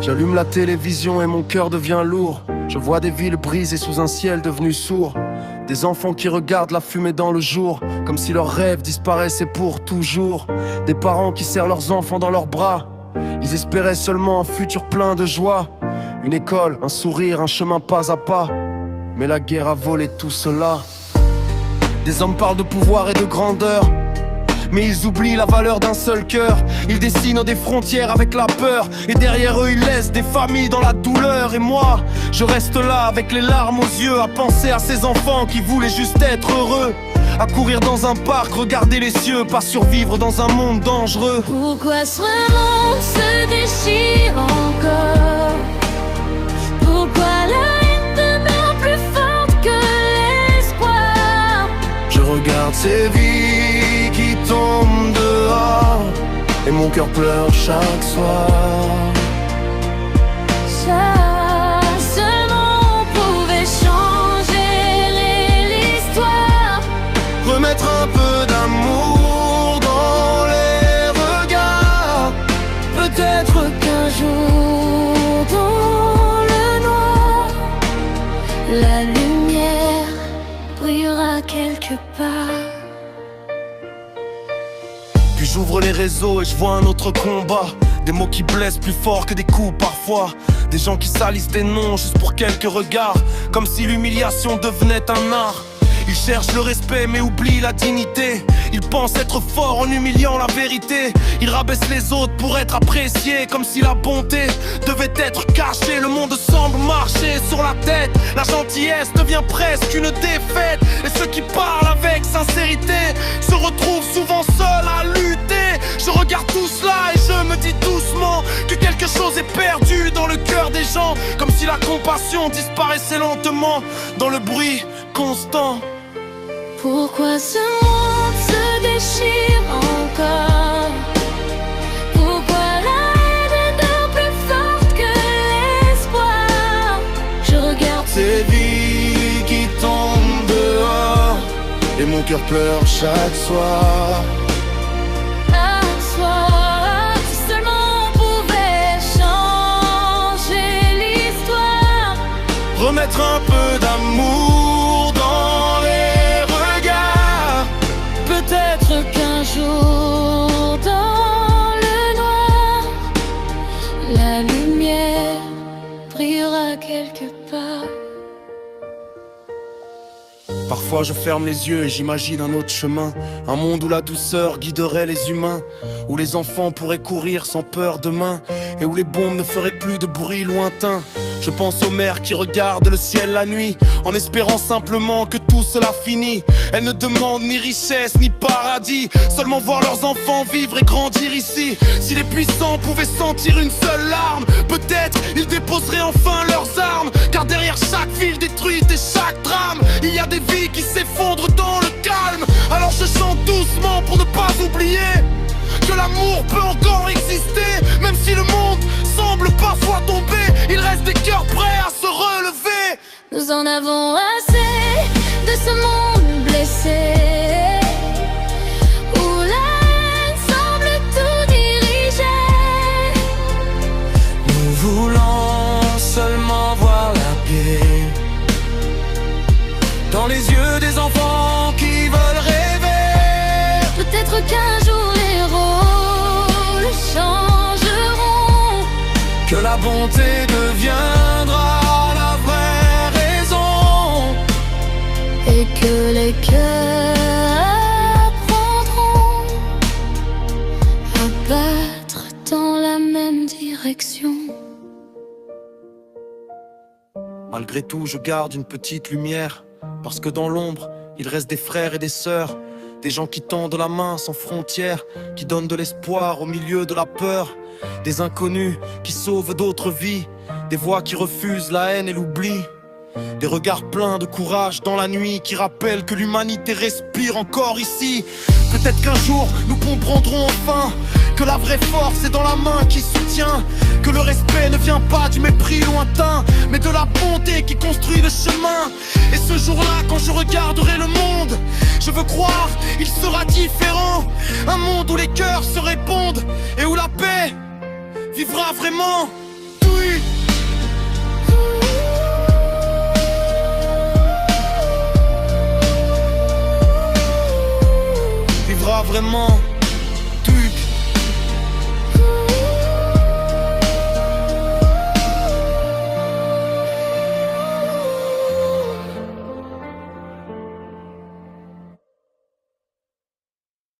J'allume la télévision et mon cœur devient lourd. Je vois des villes brisées sous un ciel devenu sourd. Des enfants qui regardent la fumée dans le jour, comme si leurs rêves disparaissaient pour toujours. Des parents qui serrent leurs enfants dans leurs bras. Ils espéraient seulement un futur plein de joie. Une école, un sourire, un chemin pas à pas. Mais la guerre a volé tout cela. Des hommes parlent de pouvoir et de grandeur, mais ils oublient la valeur d'un seul cœur. Ils dessinent des frontières avec la peur, et derrière eux ils laissent des familles dans la douleur. Et moi, je reste là avec les larmes aux yeux, à penser à ces enfants qui voulaient juste être heureux. À courir dans un parc, regarder les cieux, pas survivre dans un monde dangereux. Pourquoi ce monde se déchire encore? Pourquoi la haine demeure plus forte que l'espoir? Je regarde ces vies qui tombent dehors, et mon cœur pleure chaque soir. Ça seulement pouvait changer l'histoire. Remettre un peu d'amour dans les regards. Peut-être qu'un jour dans le noir, la lumière brillera quelque part. Puis j'ouvre les réseaux et je vois un autre combat. Des mots qui blessent plus fort que des coups parfois. Des gens qui salissent des noms juste pour quelques regards, comme si l'humiliation devenait un art. Ils cherchent le respect mais oublient la dignité. Ils pensent être forts en humiliant la vérité. Ils rabaissent les autres pour être appréciés, comme si la bonté devait être cachée. Le monde semble marcher sur la tête. La gentillesse devient presque une défaite. Et ceux qui parlent avec sincérité se retrouvent souvent seuls à lutter. Je regarde tout cela et je me dis doucement que quelque chose est perdu dans le cœur des gens, comme si la compassion disparaissait lentement dans le bruit constant. Pourquoi ce monde se déchire encore? Pourquoi la haine est plus forte que l'espoir? Je regarde ces vies qui tombent dehors, et mon cœur pleure chaque soir. un soir. Si seulement on pouvait changer l'histoire. Remettre un peu d'amour dans les regards. Peut-être qu'un jour dans le noir, la lumière brillera quelque part. Parfois je ferme les yeux et j'imagine un autre chemin. Un monde où la douceur guiderait les humains, où les enfants pourraient courir sans peur demain, et où les bombes ne feraient plus de bruit lointain. Je pense aux mères qui regardent le ciel la nuit, en espérant simplement que tout cela finit. Elles ne demandent ni richesse ni paradis, seulement voir leurs enfants vivre et grandir ici. Si les puissants pouvaient sentir une seule larme, peut-être ils déposeraient enfin leurs armes. Car derrière chaque ville détruite et chaque drame, il y a des vies qui s'effondrent dans le calme. Alors je chante doucement pour ne pas oublier que l'amour peut encore exister. Même si le monde semble parfois tomber, il reste des cœurs prêts à se relever. Nous en avons assez de ce monde blessé, où la haine semble tout diriger. Nous voulons seulement voir la paix dans les yeux des enfants qui veulent rêver. Peut-être qu'un jour les rôles changeront, que la bonté deviendra la vraie raison, et que les cœurs apprendront à battre dans la même direction. Malgré tout, je garde une petite lumière, parce que dans l'ombre, il reste des frères et des sœurs, des gens qui tendent la main sans frontières, qui donnent de l'espoir au milieu de la peur, des inconnus qui sauvent d'autres vies, des voix qui refusent la haine et l'oubli, des regards pleins de courage dans la nuit qui rappellent que l'humanité respire encore ici. Peut-être qu'un jour nous comprendrons enfin que la vraie force est dans la main qui soutient, que le respect ne vient pas du mépris lointain, mais de la bonté qui construit le chemin. Et ce jour-là, quand je regarderai le monde, je veux croire il sera différent. Un monde où les cœurs se répondent et où la paix vivra vraiment. vraiment